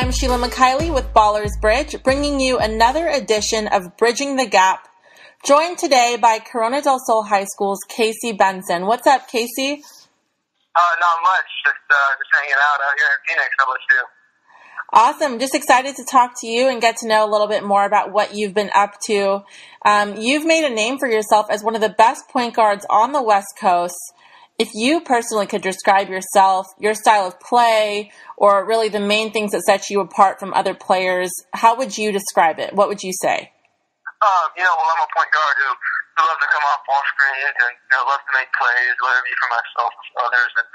I'm Sheila Mikailli with Ballers Bridge, bringing you another edition of Bridging the Gap, joined today by Corona del Sol High School's Casey Benson. What's up, Casey? Not much. Just hanging out here in Phoenix. How about you? Awesome. Just excited to talk to you and get to know a little bit more about what you've been up to. You've made a name for yourself as one of the best point guards on the West Coast. If you personally could describe yourself, your style of play, or really the main things that set you apart from other players, how would you describe it? What would you say? I'm a point guard who loves to come off ball screens and, loves to make plays, whether it be for myself or for others. And,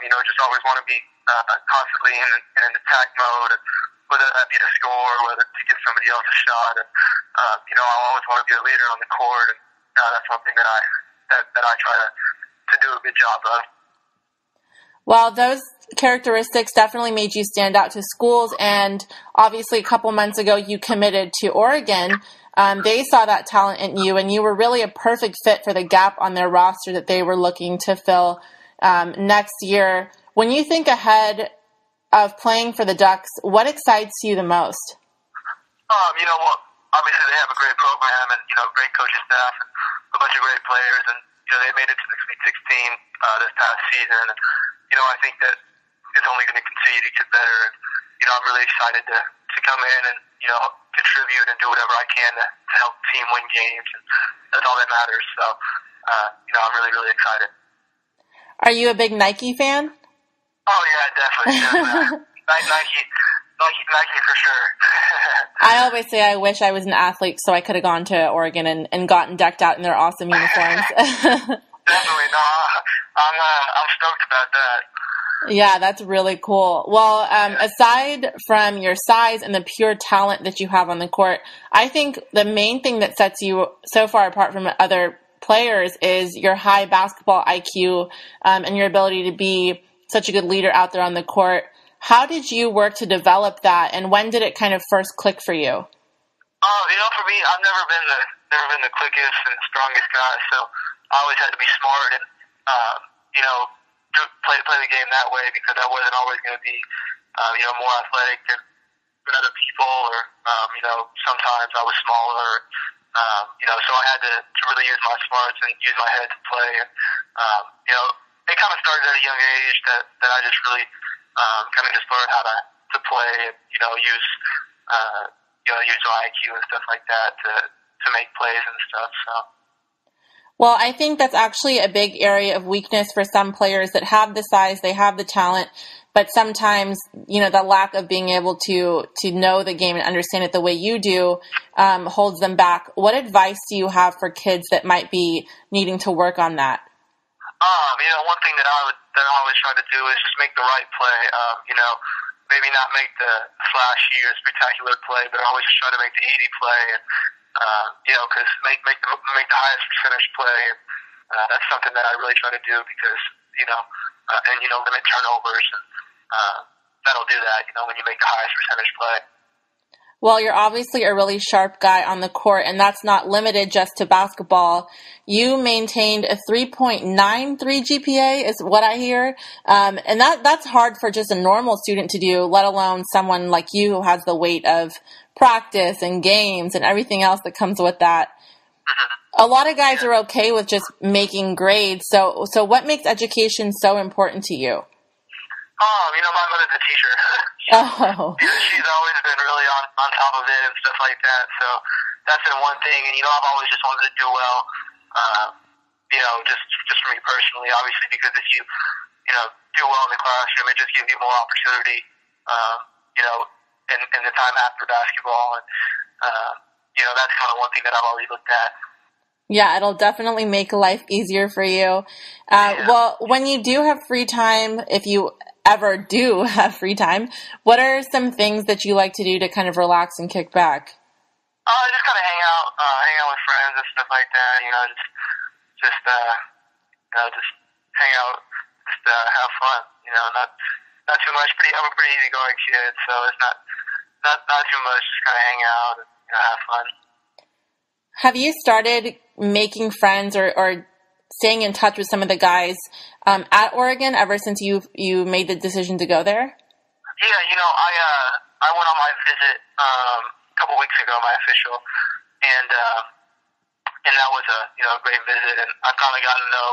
just always want to be constantly in an attack mode, whether that be to score, whether to give somebody else a shot. And, I always want to be a leader on the court. And that's something that I try to do a good job of. Well, those characteristics definitely made you stand out to schools, and obviously a couple months ago you committed to Oregon. They saw that talent in you, and you were really a perfect fit for the gap on their roster that they were looking to fill next year. When you think ahead of playing for the Ducks, what excites you the most? Obviously they have a great program and, great coaching staff and a bunch of great players, and, they made it to the Sweet 16 this past season. And, I think that it's only going to continue to get better. And, I'm really excited to come in and, contribute and do whatever I can to help the team win games. And that's all that matters. So, I'm really, really excited. Are you a big Nike fan? Oh, yeah, definitely. Nike for sure. I always say I wish I was an athlete so I could have gone to Oregon and gotten decked out in their awesome uniforms. Definitely. No, I'm stoked about that. Yeah, that's really cool. Well, aside from your size and the pure talent that you have on the court, I think the main thing that sets you so far apart from other players is your high basketball IQ and your ability to be such a good leader out there on the court. How did you work to develop that, and when did it kind of first click for you? For me, I've never been the quickest and strongest guy, so I always had to be smart and, play the game that way, because I wasn't always going to be, more athletic than other people, or, sometimes I was smaller, so I had to really use my smarts and use my head to play. And, it kind of started at a young age that I just really kind of just learned how to play and, use my IQ and stuff like that to make plays and stuff, so. Well, I think that's actually a big area of weakness for some players that have the size, they have the talent, but sometimes, the lack of being able to know the game and understand it the way you do holds them back. What advice do you have for kids that might be needing to work on that? One thing that I always try to do is just make the right play. Maybe not make the flashy or spectacular play, but always just try to make the easy play. And, because make the highest percentage play. And, that's something that I really try to do because, limit turnovers. And that'll do that, when you make the highest percentage play. Well, you're obviously a really sharp guy on the court, and that's not limited just to basketball. You maintained a 3.93 GPA is what I hear. And that's hard for just a normal student to do, let alone someone like you who has the weight of practice and games and everything else that comes with that. A lot of guys are okay with just making grades. So what makes education so important to you? My mother's a teacher. She's always been really on top of it and stuff like that. So that's been one thing. And, I've always just wanted to do well, just for me personally, obviously, because if you, do well in the classroom, it just gives you more opportunity, in the time after basketball. And, that's kind of one thing that I've always looked at. Yeah, it'll definitely make life easier for you. Well, when you do have free time, if you ever do have free time, what are some things that you like to do to kind of relax and kick back? Just kind of hang out with friends and stuff like that. Just hang out, just have fun. Not too much. I'm a pretty easygoing kid, so it's not too much. Just kind of hang out and have fun. Have you started making friends or staying in touch with some of the guys at Oregon ever since you made the decision to go there? Yeah, I went on my visit a couple weeks ago, my official, and that was a great visit, and I've kind of gotten to know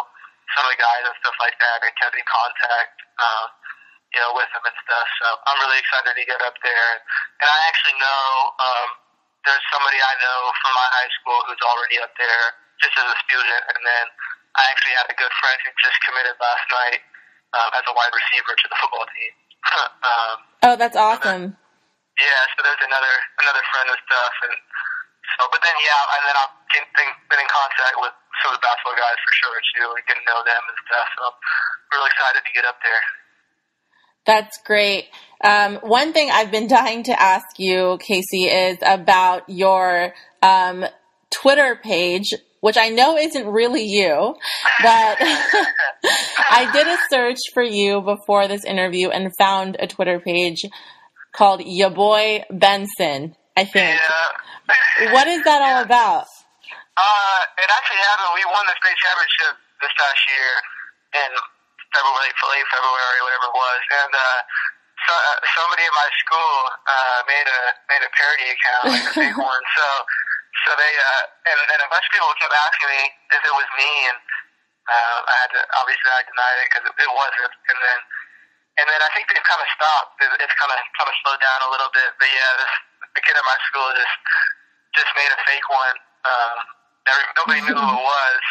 some of the guys and stuff like that. I kept in contact, with them and stuff. So I'm really excited to get up there, and I actually know there's somebody I know from my high school who's already up there just as a student, and then I actually had a good friend who just committed last night as a wide receiver to the football team. Oh, that's awesome. Yeah, so there's another friend and stuff, and so, but then and then I've been in contact with some of the basketball guys for sure too, and getting to know them and stuff. So I'm really excited to get up there. That's great. One thing I've been dying to ask you, Casey, is about your Twitter page, which I know isn't really you, but I did a search for you before this interview and found a Twitter page called Ya Boy Benson, I think. Yeah. What is that all about? It actually happened. We won the state championship this past year in late February, whatever it was, and somebody in my school made a parody account, like a fake one. So they and a bunch of people kept asking me if it was me, and I denied it because it wasn't. And then I think they've kind of stopped. It's kind of slowed down a little bit. But yeah, the kid at my school just made a fake one. Nobody knew who it was.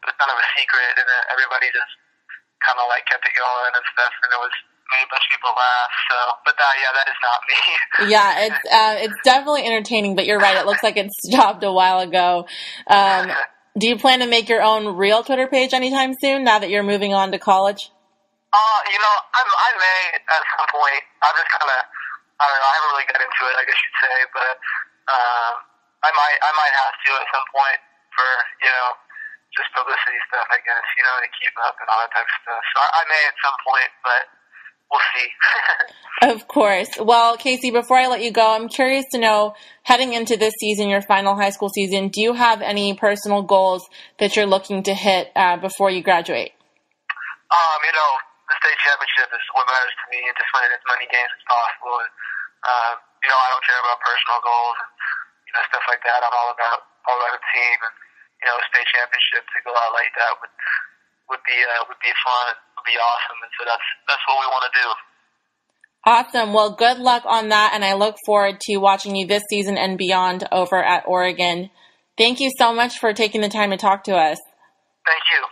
It was kind of a secret, and then everybody just kind of like kept it going and stuff, and it was made a bunch of people laugh. So, but that is not me. Yeah, it's definitely entertaining, but you're right. It looks like it stopped a while ago. Do you plan to make your own real Twitter page anytime soon? Now that you're moving on to college? I may at some point. I'm just kind of, I don't know. I haven't really got into it, I guess you'd say, but I might have to at some point for just publicity stuff, I guess, to keep up and all that type of stuff. So I may at some point, but we'll see. Of course. Well, Casey, before I let you go, I'm curious to know, heading into this season, your final high school season, do you have any personal goals that you're looking to hit before you graduate? The state championship is what matters to me, and just winning as many games as possible. And I don't care about personal goals and stuff like that. I'm all about the team, and a state championship to go out like that would be fun, would be awesome, and so that's what we want to do. Awesome. Well, good luck on that, and I look forward to watching you this season and beyond over at Oregon. Thank you so much for taking the time to talk to us. Thank you.